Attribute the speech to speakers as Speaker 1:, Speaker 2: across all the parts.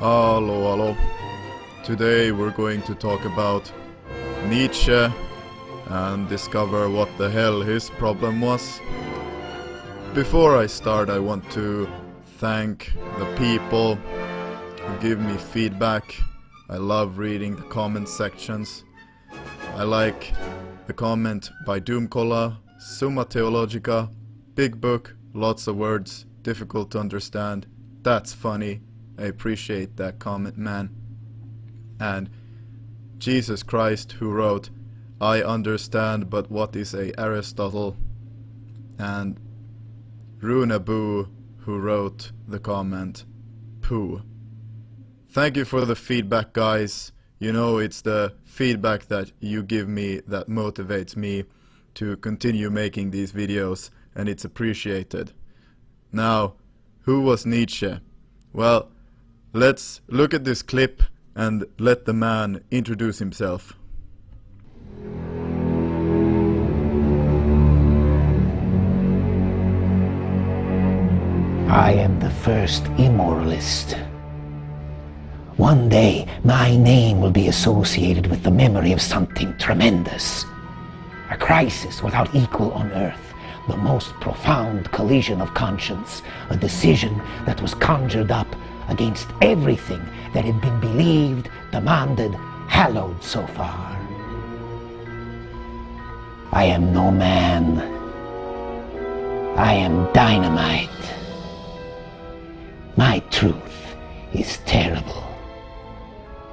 Speaker 1: Hello, hello. Today we're going to talk about Nietzsche and discover what the hell his problem was. Before I start, I want to thank the people who give me feedback. I love reading the comment sections. I like the comment by Doomkolla, Summa Theologica, big book, lots of words, difficult to understand. That's funny. I appreciate that comment, man. And Jesus Christ, who wrote, I understand, but what is a Aristotle? And Runabu, who wrote the comment, poo. Thank you for the feedback, guys. You know, it's the feedback that you give me that motivates me to continue making these videos, and it's appreciated. Now, who was Nietzsche? Well, let's look at this clip and let the man introduce himself.
Speaker 2: I am the first immoralist. One day, my name will be associated with the memory of something tremendous. A crisis without equal on earth, the most profound collision of conscience, a decision that was conjured up against everything that had been believed, demanded, hallowed so far. I am no man. I am dynamite. My truth is terrible,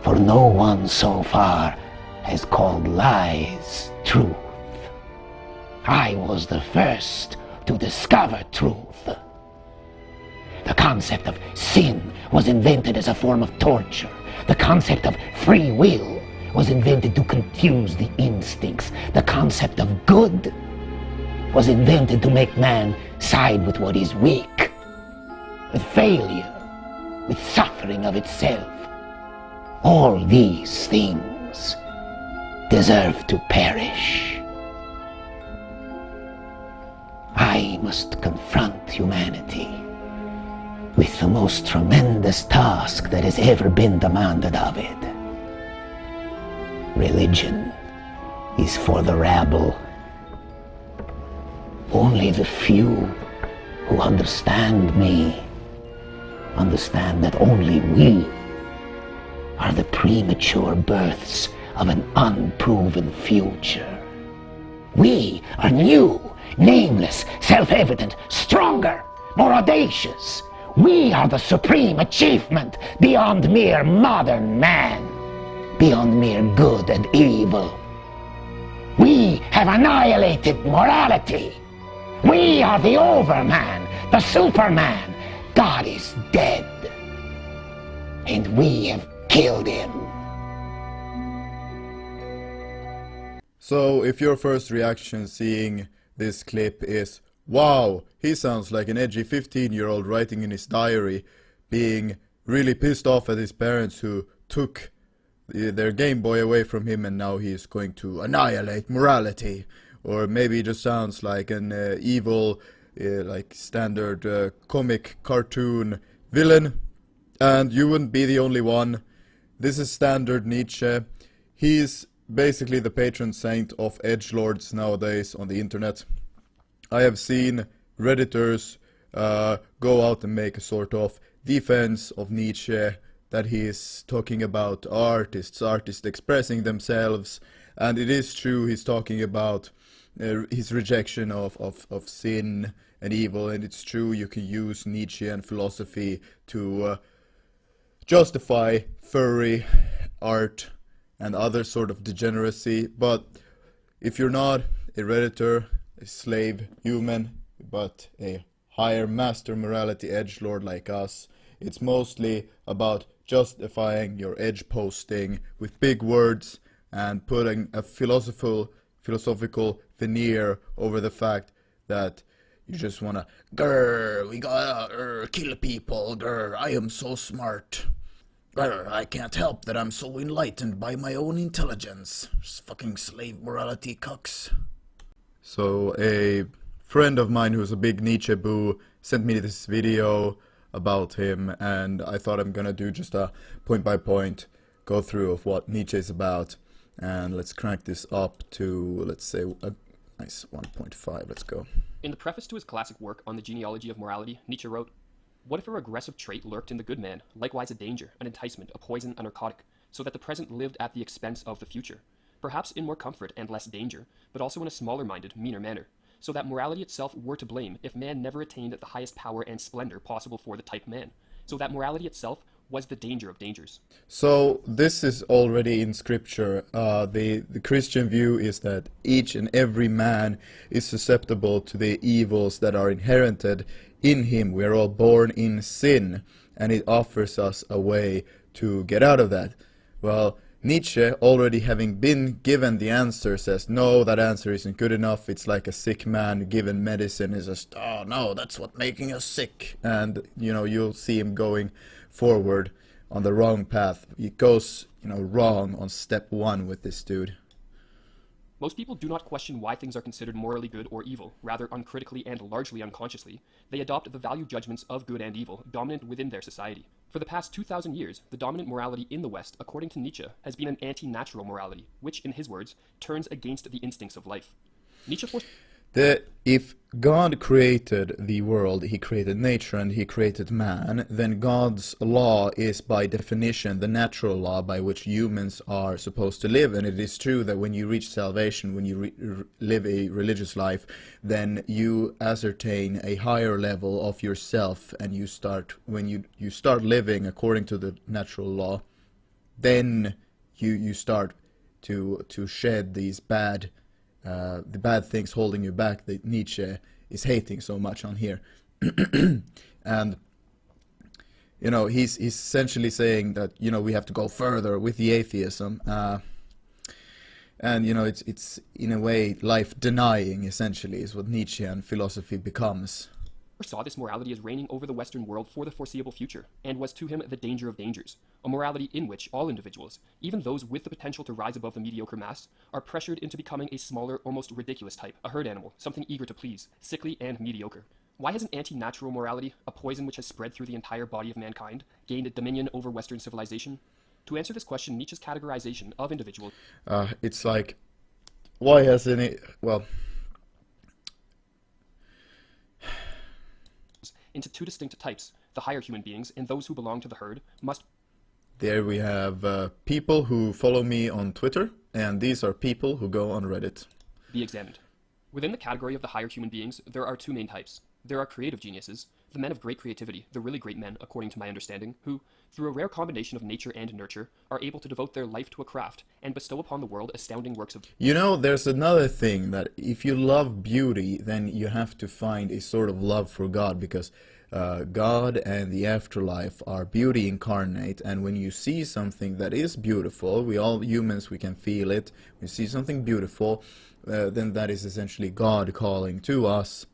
Speaker 2: for no one so far has called lies truth. I was the first to discover truth. The concept of sin was invented as a form of torture. The concept of free will was invented to confuse the instincts. The concept of good was invented to make man side with what is weak, with failure, with suffering of itself. All these things deserve to perish. I must confront humanity with the most tremendous task that has ever been demanded of it. Religion is for the rabble. Only the few who understand me understand that only we are the premature births of an unproven future. We are new, nameless, self-evident, stronger, more audacious. We are the supreme achievement beyond mere modern man, beyond mere good and evil. We have annihilated morality. We are the overman, the superman. God is dead, and we have killed him.
Speaker 1: So, if your first reaction seeing this clip is, wow, he sounds like an edgy 15-year-old writing in his diary, being really pissed off at his parents who took their Game Boy away from him and now he's going to annihilate morality. Or maybe it just sounds like an evil, like standard comic cartoon villain. And you wouldn't be the only one. This is standard Nietzsche. He's basically the patron saint of edgelords nowadays on the internet. I have seen Redditors go out and make a sort of defense of Nietzsche, that he is talking about artists expressing themselves, and it is true he's talking about his rejection of sin and evil, and it's true you can use Nietzschean philosophy to justify furry art and other sort of degeneracy. But if you're not a Redditor, a slave human, but a higher master morality edgelord like us, it's mostly about justifying your edge posting with big words and putting a philosophical veneer over the fact that you just wanna, grr, we gotta kill people, grr, I am so smart. Grr, I can't help that I'm so enlightened by my own intelligence. Just fucking slave morality cucks. So a friend of mine who's a big Nietzsche boo sent me this video about him, and I thought I'm gonna do just a point by point go through of what Nietzsche is about. And let's crank this up to, let's say, a nice 1.5. Let's go.
Speaker 3: In the preface to his classic work on the genealogy of morality, Nietzsche wrote, "What if a regressive trait lurked in the good man, likewise a danger, an enticement, a poison, a narcotic, so that the present lived at the expense of the future, perhaps in more comfort and less danger, but also in a smaller-minded, meaner manner, so that morality itself were to blame if man never attained the highest power and splendor possible for the type man, so that morality itself was the danger of dangers."
Speaker 1: So this is already in scripture. The Christian view is that each and every man is susceptible to the evils that are inherited in him. We are all born in sin, and it offers us a way to get out of that. Well, Nietzsche, already having been given the answer, says, no, that answer isn't good enough. It's like a sick man given medicine. Is just, oh no, that's what making us sick. And, you'll see him going forward on the wrong path. He goes, wrong on step one with this dude.
Speaker 3: Most people do not question why things are considered morally good or evil. Rather, uncritically and largely unconsciously, they adopt the value judgments of good and evil dominant within their society. For the past 2,000 years, the dominant morality in the West, according to Nietzsche, has been an anti-natural morality, which, in his words, turns against the instincts of life. Nietzsche
Speaker 1: If God created the world, he created nature and he created man, then God's law is by definition the natural law by which humans are supposed to live. And it is true that when you reach salvation, when you live a religious life, then you ascertain a higher level of yourself, and when you start living according to the natural law, then you start to shed these the bad things holding you back that Nietzsche is hating so much on here. And he's essentially saying that we have to go further with the atheism, and it's in a way life denying, essentially, is what Nietzschean philosophy becomes.
Speaker 3: saw this morality as reigning over the Western world for the foreseeable future, and was to him the danger of dangers, a morality in which all individuals, even those with the potential to rise above the mediocre mass, are pressured into becoming a smaller, almost ridiculous type, a herd animal, something eager to please, sickly and mediocre. Why has an anti-natural morality, a poison which has spread through the entire body of mankind, gained dominion over Western civilization? To answer this question, Nietzsche's categorization of individuals...
Speaker 1: It's like, why hasn't it... Well...
Speaker 3: into two distinct types, the higher human beings and those who belong to the herd, must...
Speaker 1: There we have people who follow me on Twitter, and these are people who go on Reddit.
Speaker 3: ...be examined. Within the category of the higher human beings, there are two main types. There are creative geniuses, the men of great creativity, the really great men, according to my understanding, who, through a rare combination of nature and nurture, are able to devote their life to a craft and bestow upon the world astounding works of...
Speaker 1: There's another thing, that if you love beauty, then you have to find a sort of love for God, because God and the afterlife are beauty incarnate, and when you see something that is beautiful, we all humans, we can feel it, we see something beautiful, then that is essentially God calling to us.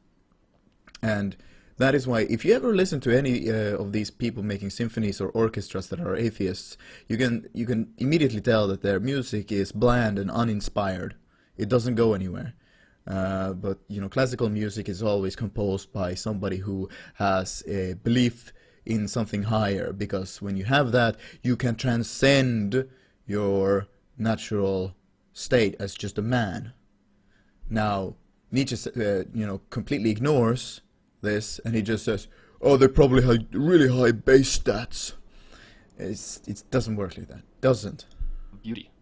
Speaker 1: And that is why, if you ever listen to any of these people making symphonies or orchestras that are atheists, you can immediately tell that their music is bland and uninspired. It doesn't go anywhere. But classical music is always composed by somebody who has a belief in something higher, because when you have that, you can transcend your natural state as just a man. Now, Nietzsche, completely ignores this, and he just says, oh, they probably have really high base stats. It doesn't work like that. Doesn't.
Speaker 3: Beauty.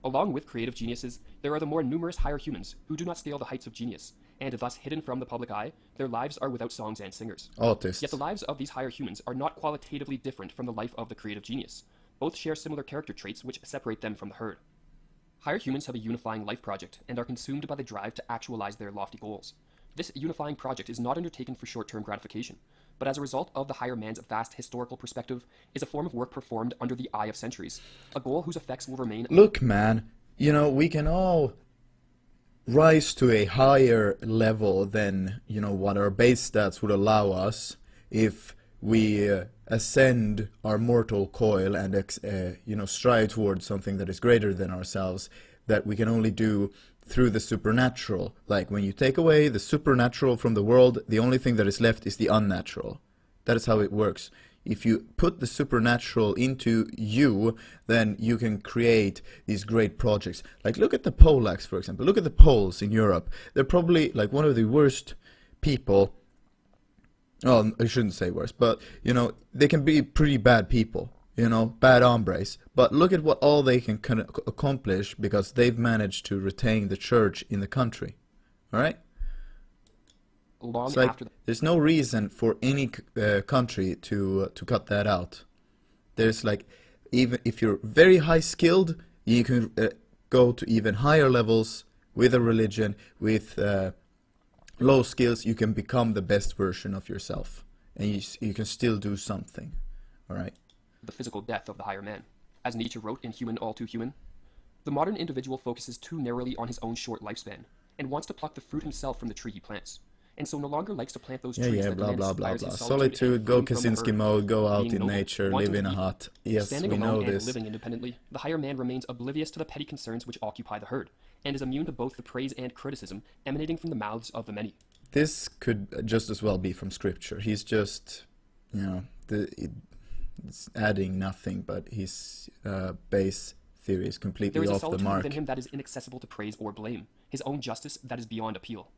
Speaker 3: Along with creative geniuses, there are the more numerous higher humans who do not scale the heights of genius, and thus hidden from the public eye, their lives are without songs and singers.
Speaker 1: Autists.
Speaker 3: Yet the lives of these higher humans are not qualitatively different from the life of the creative genius. Both share similar character traits which separate them from the herd. Higher humans have a unifying life project and are consumed by the drive to actualize their lofty goals. This unifying project is not undertaken for short-term gratification, but as a result of the higher man's vast historical perspective, is a form of work performed under the eye of centuries, a goal whose effects will remain...
Speaker 1: Look, man, we can all rise to a higher level than, what our base stats would allow us if we ascend our mortal coil and, strive towards something that is greater than ourselves, that we can only do through the supernatural. Like, when you take away the supernatural from the world, the only thing that is left is the unnatural. That is how it works. If you put the supernatural into you, then you can create these great projects. Like, look at the Polacks, for example. Look at the Poles in Europe. They're probably like one of the worst people. Oh, I shouldn't say worse, but you know, they can be pretty bad people. You know, bad hombres. But look at what all they can accomplish because they've managed to retain the church in the country. All right?
Speaker 3: Long
Speaker 1: It's like
Speaker 3: after
Speaker 1: there's no reason for any country to cut that out. There's like, even if you're very high skilled, you can go to even higher levels with a religion. With low skills, you can become the best version of yourself, and you can still do something. All right.
Speaker 3: the physical death of the higher man. As Nietzsche wrote in Human All Too Human, the modern individual focuses too narrowly on his own short lifespan and wants to pluck the fruit himself from the tree he plants, and so no longer likes to plant those trees that
Speaker 1: blah
Speaker 3: demand
Speaker 1: blah blah
Speaker 3: inspires
Speaker 1: blah.
Speaker 3: his
Speaker 1: Solitude, go
Speaker 3: and freedom from the
Speaker 1: Kaczynski
Speaker 3: herd.
Speaker 1: mode, go out
Speaker 3: Being
Speaker 1: in
Speaker 3: noble,
Speaker 1: nature,
Speaker 3: wanting
Speaker 1: live in
Speaker 3: to
Speaker 1: a
Speaker 3: eat,
Speaker 1: hut. Yes,
Speaker 3: Standing
Speaker 1: we know
Speaker 3: alone and
Speaker 1: this.
Speaker 3: living independently, the higher man remains oblivious to the petty concerns which occupy the herd, and is immune to both the praise and criticism emanating from the mouths of the many.
Speaker 1: This could just as well be from scripture. He's just, it's adding nothing, but his base theory is
Speaker 3: There
Speaker 1: completely
Speaker 3: is a
Speaker 1: off the
Speaker 3: solitude
Speaker 1: mark.
Speaker 3: within him that is inaccessible to praise or blame, his own justice that is beyond appeal.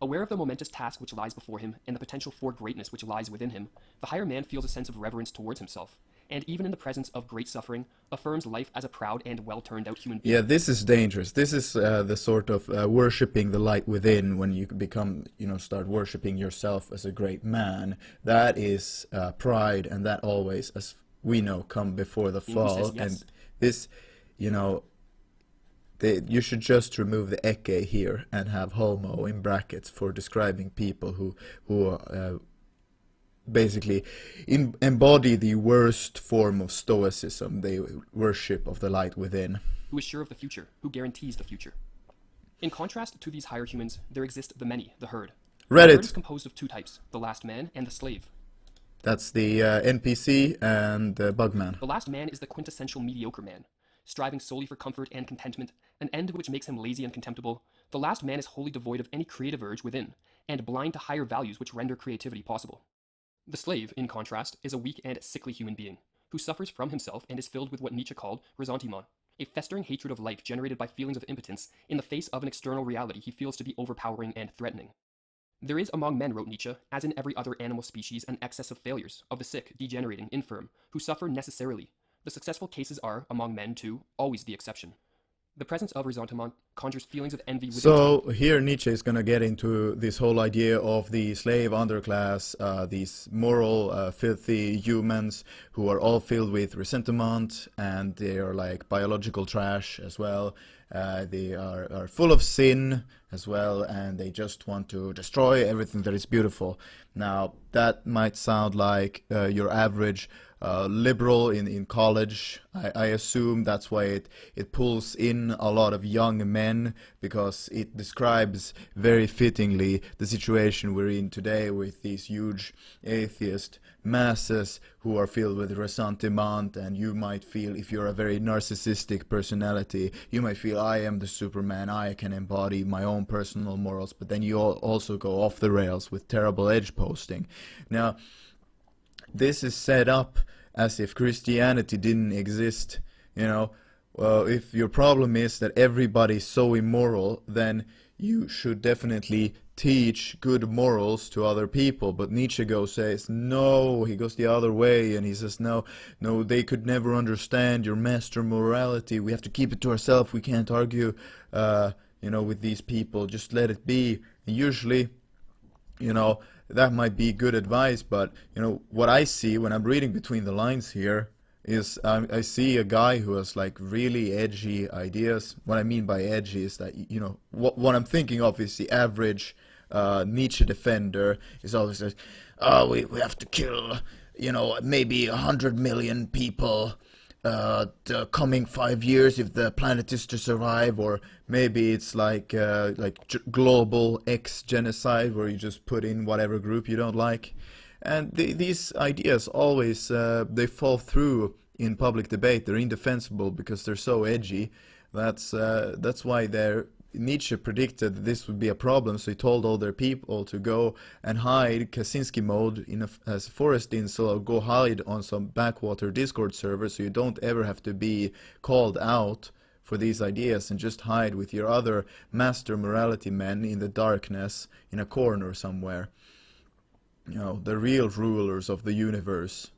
Speaker 3: Aware of the momentous task which lies before him and the potential for greatness which lies within him, the higher man feels a sense of reverence towards himself, and even in the presence of great suffering, affirms life as a proud and well-turned-out human being.
Speaker 1: Yeah, this is dangerous. This is the sort of worshipping the light within when you become, start worshipping yourself as a great man. That is pride, and that always, as we know, come before the
Speaker 3: He
Speaker 1: fall.
Speaker 3: says yes.
Speaker 1: And this, you should just remove the eke here and have homo in brackets for describing people who basically embody the worst form of stoicism, the worship of the light within.
Speaker 3: Who is sure of the future, who guarantees the future. In contrast to these higher humans, there exist the many, the herd. The herd is
Speaker 1: Reddit,
Speaker 3: composed of two types, the last man and the slave.
Speaker 1: that's the NPC and Bugman.
Speaker 3: The last man is the quintessential mediocre man, striving solely for comfort and contentment, an end which makes him lazy and contemptible. The last man is wholly devoid of any creative urge within, and blind to higher values which render creativity possible. The slave, in contrast, is a weak and sickly human being, who suffers from himself and is filled with what Nietzsche called ressentiment, a festering hatred of life generated by feelings of impotence in the face of an external reality he feels to be overpowering and threatening. There is among men, wrote Nietzsche, as in every other animal species, an excess of failures, of the sick, degenerating, infirm, who suffer necessarily. The successful cases are, among men too, always the exception. The presence of ressentiment conjures feelings of envy within
Speaker 1: So here Nietzsche is going to get into this whole idea of the slave underclass, these moral, filthy humans who are all filled with resentment, and they are like biological trash as well. They are full of sin as well, and they just want to destroy everything that is beautiful. Now, that might sound like your average liberal in college. I assume that's why it pulls in a lot of young men, because it describes very fittingly the situation we're in today with these huge atheist masses who are filled with ressentiment. And you might feel, if you're a very narcissistic personality, you might feel, I am the Superman, I can embody my own personal morals, but then you also go off the rails with terrible edge posting. Now, this is set up as if Christianity didn't exist. Well, if your problem is that everybody's so immoral, then you should definitely teach good morals to other people. But Nietzsche says no, he goes the other way, and he says no, they could never understand your master morality. We have to keep it to ourselves. We can't argue, with these people. Just let it be. And usually, that might be good advice, but what I see when I'm reading between the lines here is I see a guy who has like really edgy ideas. What I mean by edgy is that what I'm thinking of is the average Nietzsche defender is always like, oh, we have to kill maybe 100 million people the coming 5 years if the planet is to survive, or maybe it's like global X genocide where you just put in whatever group you don't like. And these ideas always they fall through in public debate. They're indefensible because they're so edgy. That's why they're Nietzsche predicted that this would be a problem, so he told all their people to go and hide Kaczynski mode in as a forest insel, or go hide on some backwater Discord server, so you don't ever have to be called out for these ideas, and just hide with your other master morality men in the darkness in a corner somewhere. You know, the real rulers of the universe.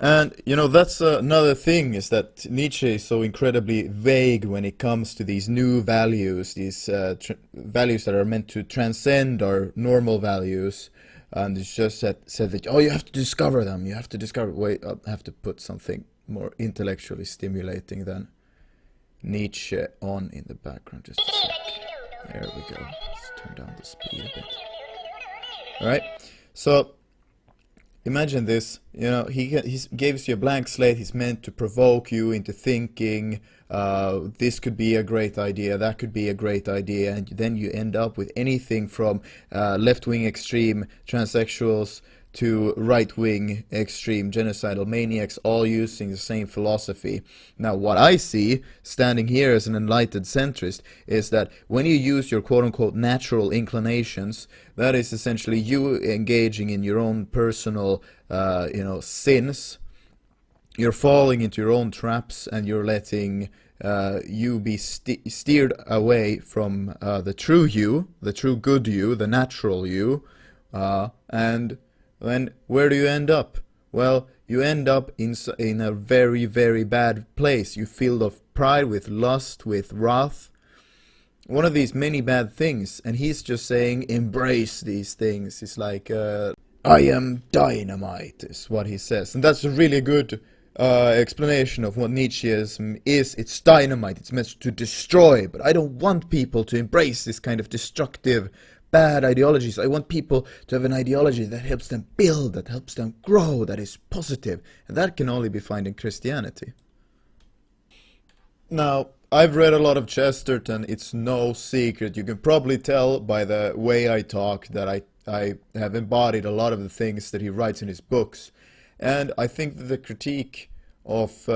Speaker 1: And, you know, that's another thing, is that Nietzsche is so incredibly vague when it comes to these new values, these values that are meant to transcend our normal values. And it's just said that, oh, you have to discover them, you have to discover... Wait, I have to put something more intellectually stimulating than Nietzsche on in the background. Just a sec. There we go. Let's turn down the speed a bit. Alright, so... imagine this, you know, he gives you a blank slate. He's meant to provoke you into thinking, this could be a great idea, that could be a great idea, and then you end up with anything from left-wing extreme transsexuals to right-wing extreme genocidal maniacs, all using the same philosophy. Now, what I see, standing here as an enlightened centrist, is that when you use your quote-unquote natural inclinations, that is essentially you engaging in your own personal, sins. You're falling into your own traps, and you're letting you be steered away from the true you, the true good you, the natural you, and then where do you end up? Well, you end up in a very, very bad place. You filled of pride, with lust, with wrath. One of these many bad things. And he's just saying, embrace these things. It's like, I am dynamite, is what he says. And that's a really good explanation of what Nietzscheism is. It's dynamite. It's meant to destroy. But I don't want people to embrace this kind of destructive, bad ideologies. I want people to have an ideology that helps them build, that helps them grow, that is positive. And that can only be found in Christianity. Now, I've read a lot of Chesterton. It's no secret. You can probably tell by the way I talk that I have embodied a lot of the things that he writes in his books. And I think that the critique of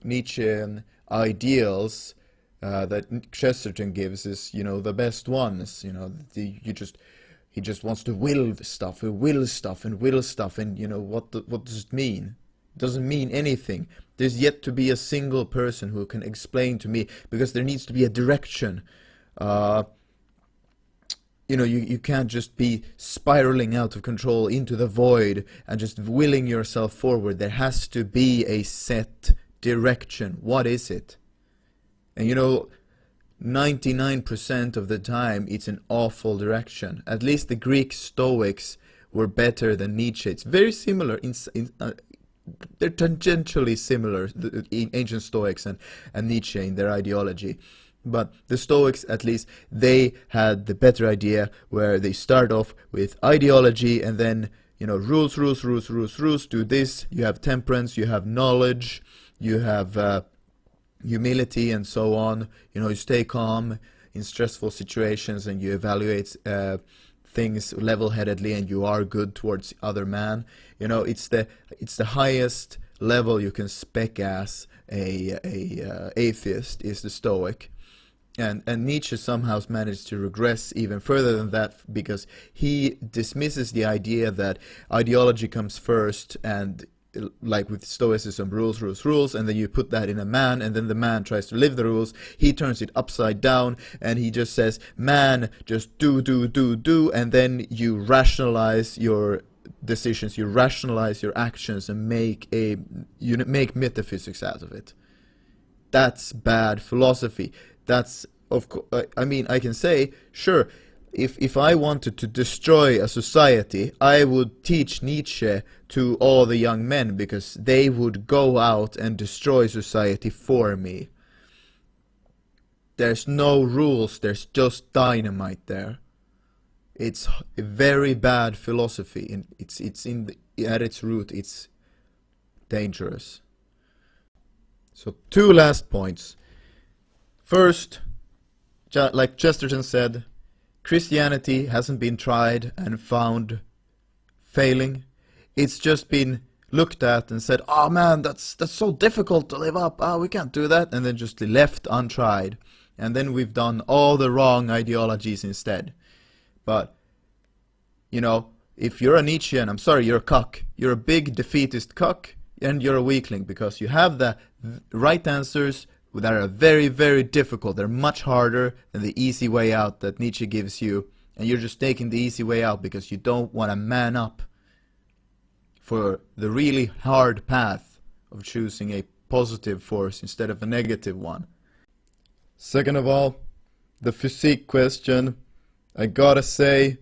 Speaker 1: Nietzschean ideals that Chesterton gives is, you know, the best ones. You know, he just wants to will stuff, and you know, what does it mean? It doesn't mean anything. There's yet to be a single person who can explain to me, because there needs to be a direction. You know, you can't just be spiraling out of control into the void and just willing yourself forward. There has to be a set direction. What is it? And you know, 99% of the time it's an awful direction. At least the Greek Stoics were better than Nietzsche. It's very similar, they're tangentially similar, the ancient Stoics and Nietzsche in their ideology. But the Stoics, at least, they had the better idea, where they start off with ideology and then, you know, rules, do this. You have temperance, you have knowledge, you have humility, and so on. You know, you stay calm in stressful situations, and you evaluate things level-headedly, and you are good towards other man. You know, it's the highest level you can spec as a atheist, is the Stoic. And Nietzsche somehow managed to regress even further than that, because he dismisses the idea that ideology comes first, and like with Stoicism, rules, and then you put that in a man, and then the man tries to live the rules. He turns it upside down, and he just says, man, just do, and then you rationalize your decisions, you rationalize your actions, and make metaphysics out of it. That's bad philosophy. That's, of course, I mean, I can say, sure, if I wanted to destroy a society, I would teach Nietzsche to all the young men, because they would go out and destroy society for me. There's no rules, there's just dynamite there. It's a very bad philosophy, and at its root, it's dangerous. So 2 last points. First, like Chesterton said, Christianity hasn't been tried and found failing. It's just been looked at and said, oh man, that's so difficult to live up, we can't do that, and then just left untried. and then we've done all the wrong ideologies instead. But, you know, if you're a Nietzschean, I'm sorry, you're a cuck. You're a big defeatist cuck, and you're a weakling, because you have the right answers that are very, very difficult. They're much harder than the easy way out that Nietzsche gives you, and you're just taking the easy way out because you don't want to man up for the really hard path of choosing a positive force instead of a negative one. Second of all, the physique question. I gotta say,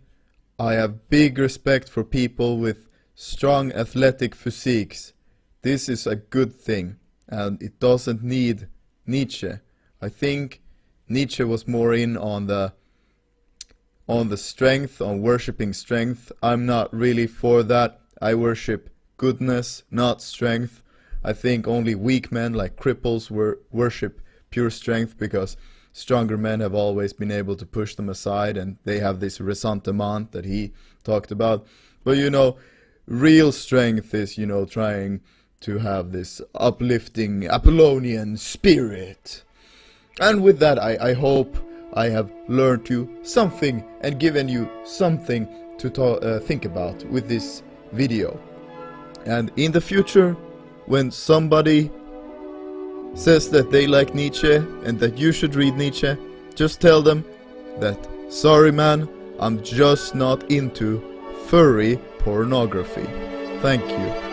Speaker 1: I have big respect for people with strong athletic physiques. This is a good thing, and it doesn't need Nietzsche. I think Nietzsche was more in on the strength, on worshipping strength. I'm not really for that. I worship goodness, not strength. I think only weak men like cripples worship pure strength, because stronger men have always been able to push them aside, and they have this ressentiment that he talked about. But you know, real strength is, you know, trying to have this uplifting Apollonian spirit. And with that, I hope I have learned you something and given you something to think about with this video. And in the future, when somebody says that they like Nietzsche and that you should read Nietzsche, just tell them that, sorry man, I'm just not into furry pornography. Thank you.